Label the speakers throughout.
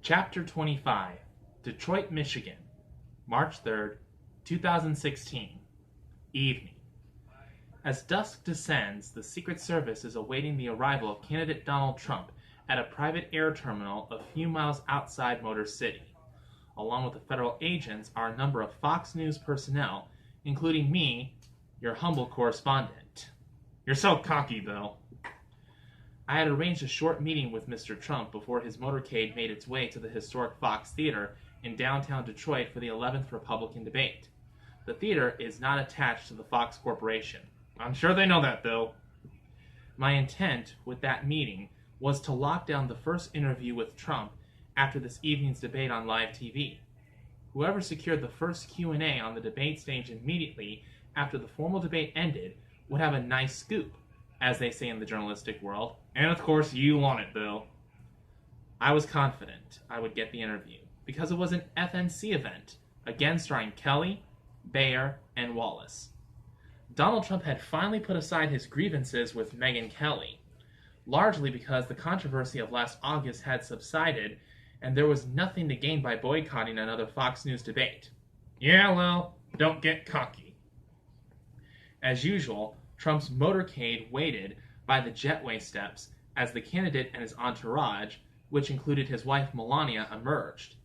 Speaker 1: Chapter 25, Detroit, Michigan, March 3rd, 2016, Evening. As dusk descends, the Secret Service is awaiting the arrival of candidate Donald Trump at a private air terminal a few miles outside Motor City. Along with the federal agents are a number of Fox News personnel, including me, your humble correspondent. You're so cocky, Bill. I had arranged a short meeting with Mr. Trump before his motorcade made its way to the historic Fox Theater in downtown Detroit for the 11th Republican debate. The theater is not attached to the Fox Corporation. I'm sure they know that, Bill. My intent with that meeting was to lock down the first interview with Trump after this evening's debate on live TV. Whoever secured the first Q&A on the debate stage immediately after the formal debate ended would have a nice scoop, as they say in the journalistic world. And of course, you want it, Bill. I was confident I would get the interview, because it was an FNC event, again starring Kelly, Bayer, and Wallace. Donald Trump had finally put aside his grievances with Megyn Kelly, largely because the controversy of last August had subsided, and there was nothing to gain by boycotting another Fox News debate. Yeah, well, don't get cocky. As usual, Trump's motorcade waited by the jetway steps as the candidate and his entourage, which included his wife Melania, emerged.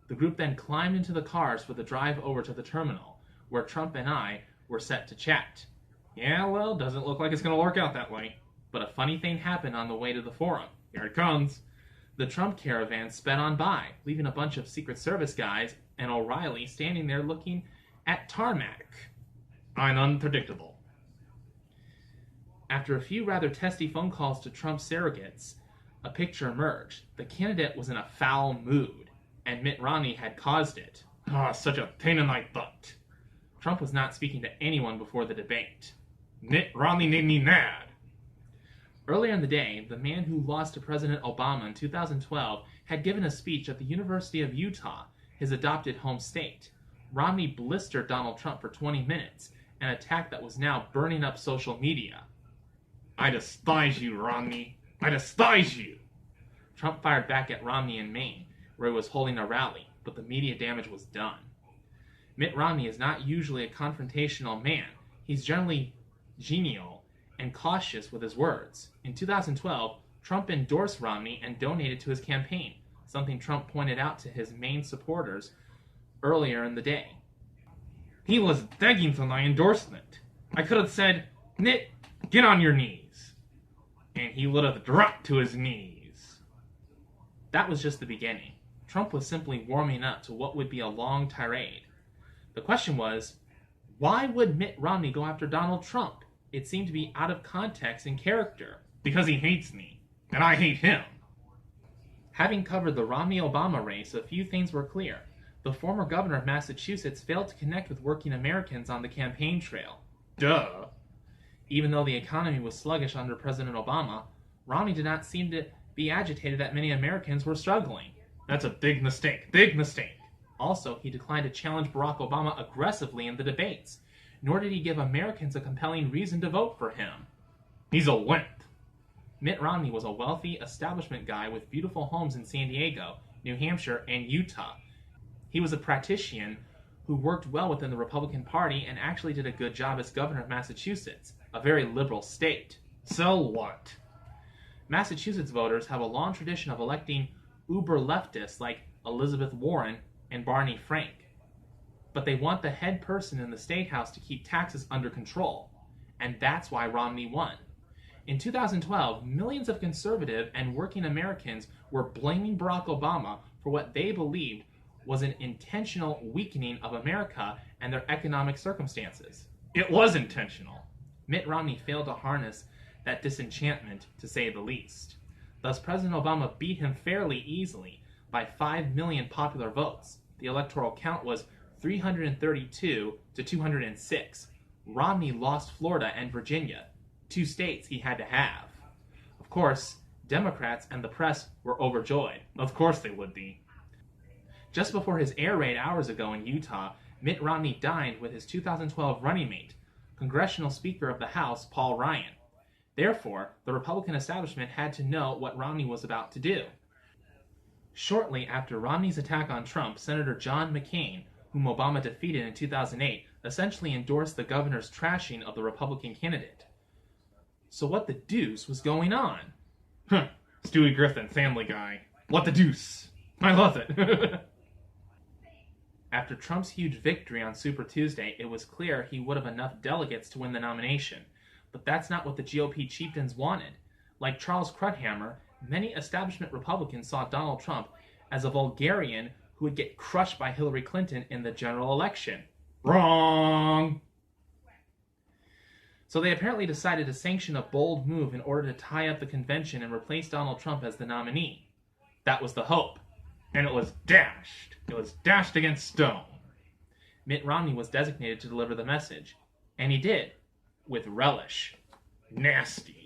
Speaker 1: The group then climbed into the cars for the drive over to the terminal, where Trump and I were set to chat. Yeah, well, doesn't look like it's going to work out that way. But a funny thing happened on the way to the forum. Here it comes. The Trump caravan sped on by, leaving a bunch of Secret Service guys and O'Reilly standing there looking at tarmac. I'm unpredictable. After a few rather testy phone calls to Trump's surrogates, a picture emerged. The candidate was in a foul mood, and Mitt Romney had caused it. Such a pain in my butt. Trump was not speaking to anyone before the debate. Mitt Romney made me mad. Earlier in the day, the man who lost to President Obama in 2012 had given a speech at the University of Utah, his adopted home state. Romney blistered Donald Trump for 20 minutes, an attack that was now burning up social media. I despise you, Romney. I despise you. Trump fired back at Romney in Maine, where he was holding a rally, but the media damage was done. Mitt Romney is not usually a confrontational man. He's generally genial and cautious with his words. In 2012, Trump endorsed Romney and donated to his campaign, something Trump pointed out to his main supporters earlier in the day. He was begging for my endorsement. I could have said, Mitt, get on your knees. And he would have dropped to his knees. That was just the beginning. Trump was simply warming up to what would be a long tirade. The question was, why would Mitt Romney go after Donald Trump? It seemed to be out of context and character. Because he hates me, and I hate him. Having covered the Romney-Obama race, a few things were clear. The former governor of Massachusetts failed to connect with working Americans on the campaign trail. Duh. Even though the economy was sluggish under President Obama, Romney did not seem to be agitated that many Americans were struggling. That's a big mistake. Big mistake. Also, he declined to challenge Barack Obama aggressively in the debates, nor did he give Americans a compelling reason to vote for him. He's a wimp. Mitt Romney was a wealthy establishment guy with beautiful homes in San Diego, New Hampshire, and Utah. He was a practitioner who worked well within the Republican Party and actually did a good job as governor of Massachusetts, a very liberal state. So what? Massachusetts voters have a long tradition of electing uber-leftists like Elizabeth Warren and Barney Frank. But they want the head person in the state house to keep taxes under control, and that's why Romney won. In 2012, millions of conservative and working Americans were blaming Barack Obama for what they believed was an intentional weakening of America and their economic circumstances. It was intentional. Mitt Romney failed to harness that disenchantment, to say the least. Thus, President Obama beat him fairly easily by 5 million popular votes. The electoral count was 332 to 206. Romney lost Florida and Virginia, 2 states he had to have. Of course, Democrats and the press were overjoyed. Of course they would be. Just before his air raid hours ago in Utah, Mitt Romney dined with his 2012 running mate, Congressional Speaker of the House, Paul Ryan. Therefore, the Republican establishment had to know what Romney was about to do. Shortly after Romney's attack on Trump, Senator John McCain, whom Obama defeated in 2008, essentially endorsed the governor's trashing of the Republican candidate. So what the deuce was going on? Stewie Griffin, Family Guy. What the deuce? I love it. After Trump's huge victory on Super Tuesday, it was clear he would have enough delegates to win the nomination. But that's not what the GOP chieftains wanted. Like Charles Kruthammer, many establishment Republicans saw Donald Trump as a vulgarian who would get crushed by Hillary Clinton in the general election. Wrong! So they apparently decided to sanction a bold move in order to tie up the convention and replace Donald Trump as the nominee. That was the hope. And it was dashed. It was dashed against stone. Mitt Romney was designated to deliver the message. And he did. With relish. Nasty.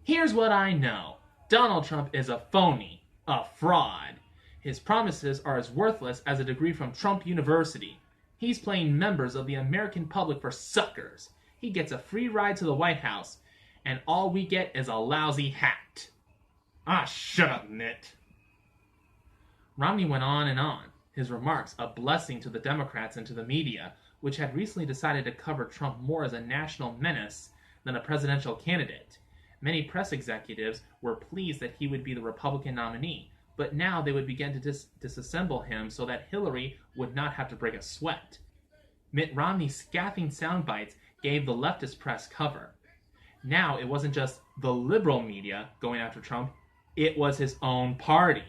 Speaker 1: Here's what I know. Donald Trump is a phony. A fraud. His promises are as worthless as a degree from Trump University. He's playing members of the American public for suckers. He gets a free ride to the White House, and all we get is a lousy hat. Ah, shut up, Mitt. Romney went on and on, his remarks a blessing to the Democrats and to the media, which had recently decided to cover Trump more as a national menace than a presidential candidate. Many press executives were pleased that he would be the Republican nominee, but now they would begin to disassemble him so that Hillary would not have to break a sweat. Mitt Romney's scathing sound bites gave the leftist press cover. Now it wasn't just the liberal media going after Trump, it was his own party.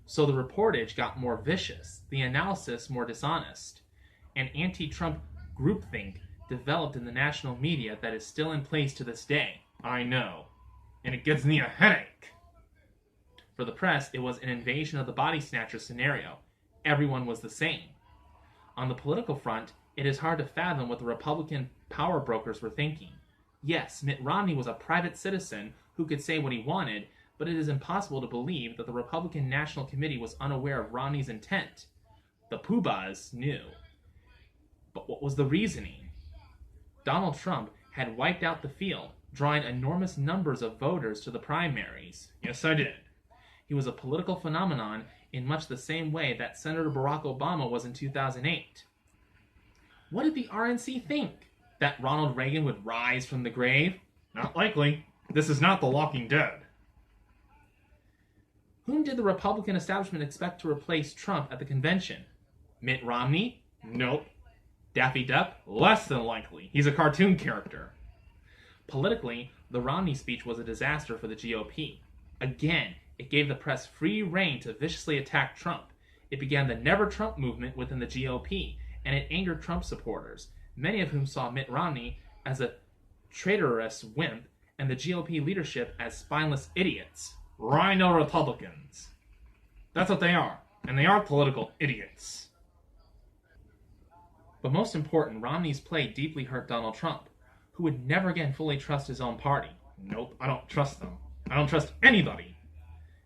Speaker 1: So the reportage got more vicious, the analysis more dishonest. An anti-Trump groupthink developed in the national media that is still in place to this day. I know. And it gives me a headache. For the press, it was an invasion of the body snatcher scenario. Everyone was the same. On the political front, it is hard to fathom what the Republican power brokers were thinking. Yes, Mitt Romney was a private citizen who could say what he wanted, but it is impossible to believe that the Republican National Committee was unaware of Romney's intent. The poobahs knew. But what was the reasoning? Donald Trump had wiped out the field, drawing enormous numbers of voters to the primaries. Yes, I did. He was a political phenomenon in much the same way that Senator Barack Obama was in 2008. What did the RNC think? That Ronald Reagan would rise from the grave? Not likely. This is not The Walking Dead. Whom did the Republican establishment expect to replace Trump at the convention? Mitt Romney? Nope. Daffy Duck? Less than likely. He's a cartoon character. Politically, the Romney speech was a disaster for the GOP. Again, it gave the press free rein to viciously attack Trump. It began the Never Trump movement within the GOP, and it angered Trump supporters, many of whom saw Mitt Romney as a traitorous wimp and the GOP leadership as spineless idiots. Rhino Republicans. That's what they are, and they are political idiots. But most important, Romney's play deeply hurt Donald Trump, who would never again fully trust his own party. Nope, I don't trust them. I don't trust anybody.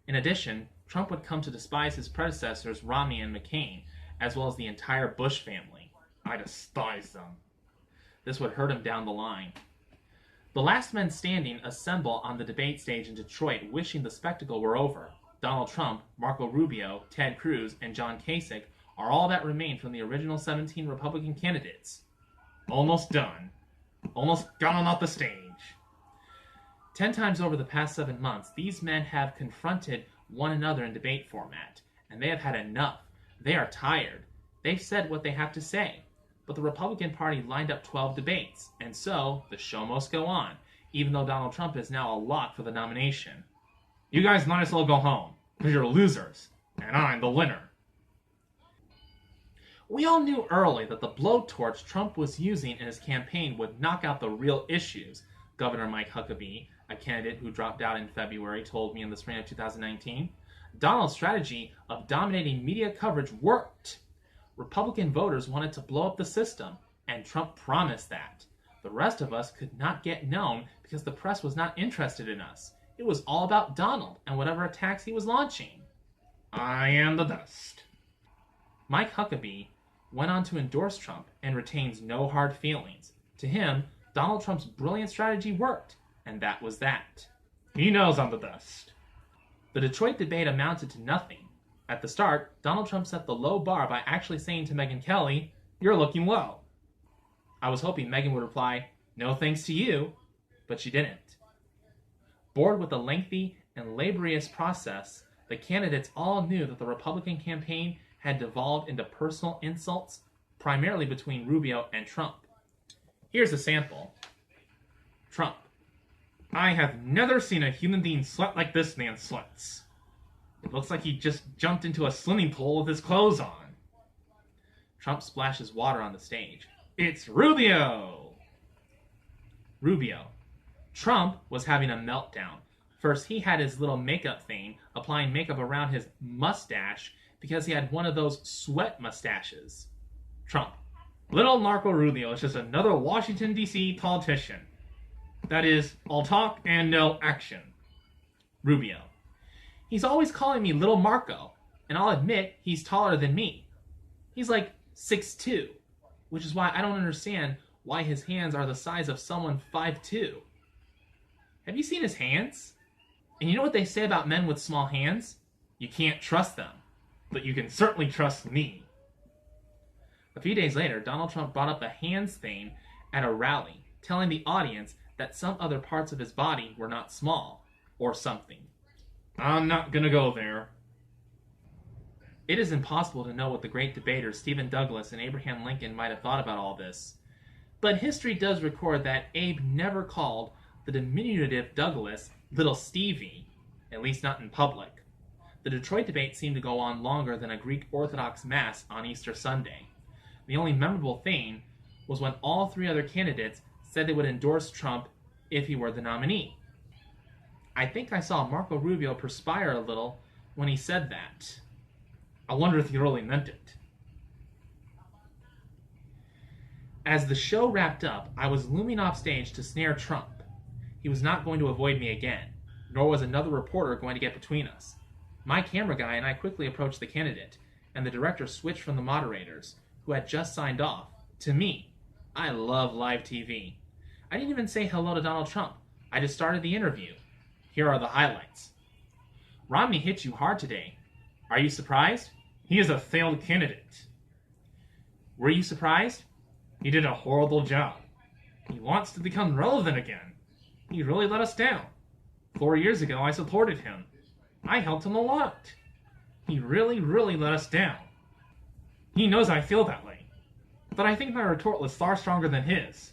Speaker 1: In addition, Trump would come to despise his predecessors, Romney and McCain, as well as the entire Bush family. I despise them. This would hurt him down the line. The last men standing assemble on the debate stage in Detroit, wishing the spectacle were over. Donald Trump, Marco Rubio, Ted Cruz, and John Kasich are all that remain from the original 17 Republican candidates. Almost done. Almost gone off the stage. 10 times over the past 7 months, these men have confronted one another in debate format, and they have had enough. They are tired. They've said what they have to say. But the Republican Party lined up 12 debates, and so the show must go on, even though Donald Trump is now a lock for the nomination. You guys might as well go home, because you're losers, and I'm the winner. We all knew early that the blowtorch Trump was using in his campaign would knock out the real issues, Governor Mike Huckabee, a candidate who dropped out in February, told me in the spring of 2019. Donald's strategy of dominating media coverage worked. Republican voters wanted to blow up the system, and Trump promised that. The rest of us could not get known because the press was not interested in us. It was all about Donald and whatever attacks he was launching. I am the dust. Mike Huckabee went on to endorse Trump and retains no hard feelings. To him, Donald Trump's brilliant strategy worked, and that was that. He knows I'm the dust. The Detroit debate amounted to nothing. At the start, Donald Trump set the low bar by actually saying to Megyn Kelly, "You're looking low." I was hoping Megyn would reply, "No thanks to you," but she didn't. Bored with the lengthy and laborious process, the candidates all knew that the Republican campaign had devolved into personal insults, primarily between Rubio and Trump. Here's a sample. Trump: "I have never seen a human being sweat like this man sweats. It looks like he just jumped into a swimming pool with his clothes on." Trump splashes water on the stage. "It's Rubio!" Rubio: "Trump was having a meltdown. First, he had his little makeup thing, applying makeup around his mustache because he had one of those sweat mustaches." Trump: "Little Marco Rubio is just another Washington, D.C. politician. That is, all talk and no action." Rubio: "He's always calling me Little Marco, and I'll admit he's taller than me. He's like 6'2", which is why I don't understand why his hands are the size of someone 5'2". Have you seen his hands? And you know what they say about men with small hands? You can't trust them, but you can certainly trust me." A few days later, Donald Trump brought up the hands thing at a rally, telling the audience that some other parts of his body were not small, or something. I'm not gonna go there. It is impossible to know what the great debaters Stephen Douglas and Abraham Lincoln might have thought about all this, but history does record that Abe never called the diminutive Douglas Little Stevie, at least not in public. The Detroit debate seemed to go on longer than a Greek Orthodox Mass on Easter Sunday. The only memorable thing was when all three other candidates said they would endorse Trump if he were the nominee. I think I saw Marco Rubio perspire a little when he said that. I wonder if he really meant it. As the show wrapped up, I was looming off stage to snare Trump. He was not going to avoid me again, nor was another reporter going to get between us. My camera guy and I quickly approached the candidate, and the director switched from the moderators, who had just signed off, to me. I love live TV. I didn't even say hello to Donald Trump. I just started the interview. Here are the highlights. "Romney hit you hard today. Are you surprised? He is a failed candidate." "Were you surprised? He did a horrible job. He wants to become relevant again. He really let us down. 4 years ago, I supported him. I helped him a lot. He really let us down. He knows I feel that way. But I think my retort was far stronger than his.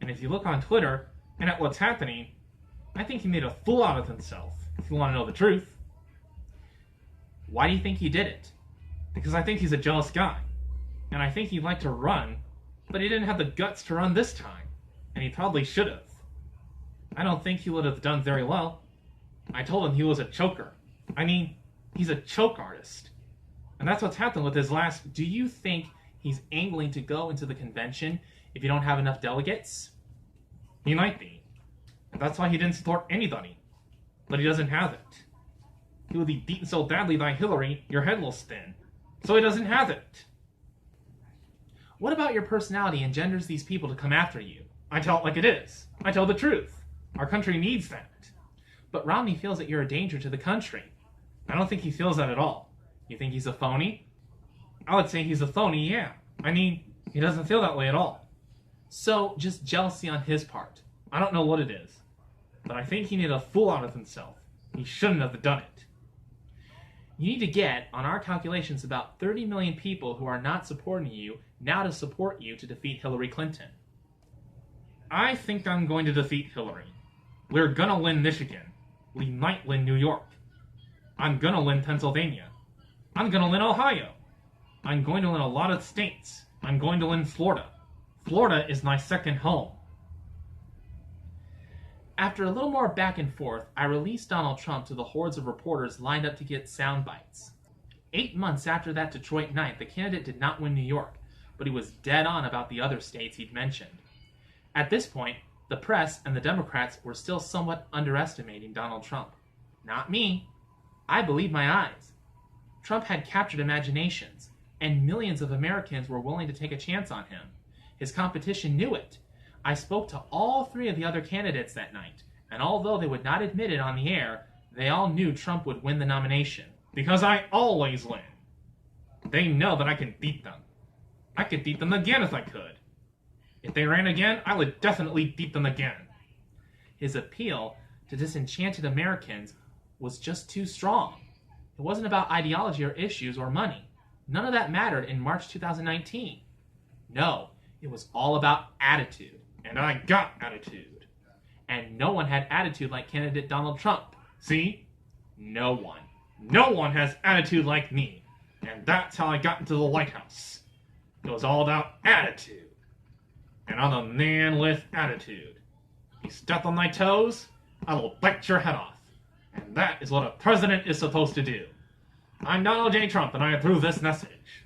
Speaker 1: And if you look on Twitter and at what's happening, I think he made a fool out of himself, if you want to know the truth." "Why do you think he did it?" "Because I think he's a jealous guy. And I think he'd like to run, but he didn't have the guts to run this time. And he probably should have. I don't think he would have done very well. I told him he was a choker. I mean, he's a choke artist. And that's what's happened with his last..." "Do you think he's angling to go into the convention if you don't have enough delegates?" "He might be. And that's why he didn't support anybody. But he doesn't have it. He will be beaten so badly by Hillary, your head will spin. So he doesn't have it." "What about your personality engenders these people to come after you?" "I tell it like it is. I tell the truth. Our country needs that." "But Romney feels that you're a danger to the country." "I don't think he feels that at all." "You think he's a phony?" "I would say he's a phony, yeah. I mean, he doesn't feel that way at all." "So, just jealousy on his part." "I don't know what it is. But I think he made a fool out of himself. He shouldn't have done it." You need to get, on our calculations, about 30 million people who are not supporting you now to support you to defeat Hillary Clinton. "I think I'm going to defeat Hillary. We're gonna win Michigan. We might win New York. I'm gonna win Pennsylvania. I'm gonna win Ohio. I'm going to win a lot of states. I'm going to win Florida. Florida is my second home." After a little more back and forth, I released Donald Trump to the hordes of reporters lined up to get sound bites. 8 months after that Detroit night, the candidate did not win New York, but he was dead on about the other states he'd mentioned. At this point, the press and the Democrats were still somewhat underestimating Donald Trump. Not me. I believed my eyes. Trump had captured imaginations, and millions of Americans were willing to take a chance on him. His competition knew it. I spoke to all three of the other candidates that night, and although they would not admit it on the air, They all knew Trump would win the nomination, because I always win. They know that I can beat them. I could beat them again if I could. If they ran again, I would definitely beat them again. His appeal to disenchanted Americans was just too strong. It wasn't about ideology or issues or money. None of that mattered in March 2019. No, it was all about attitude. And I got attitude. And no one had attitude like candidate Donald Trump. See? No one. No one has attitude like me. And that's how I got into the White House. It was all about attitude. And I'm a man with attitude. If you step on my toes, I will bite your head off. And that is what a president is supposed to do. I'm Donald J. Trump, and I approve this message.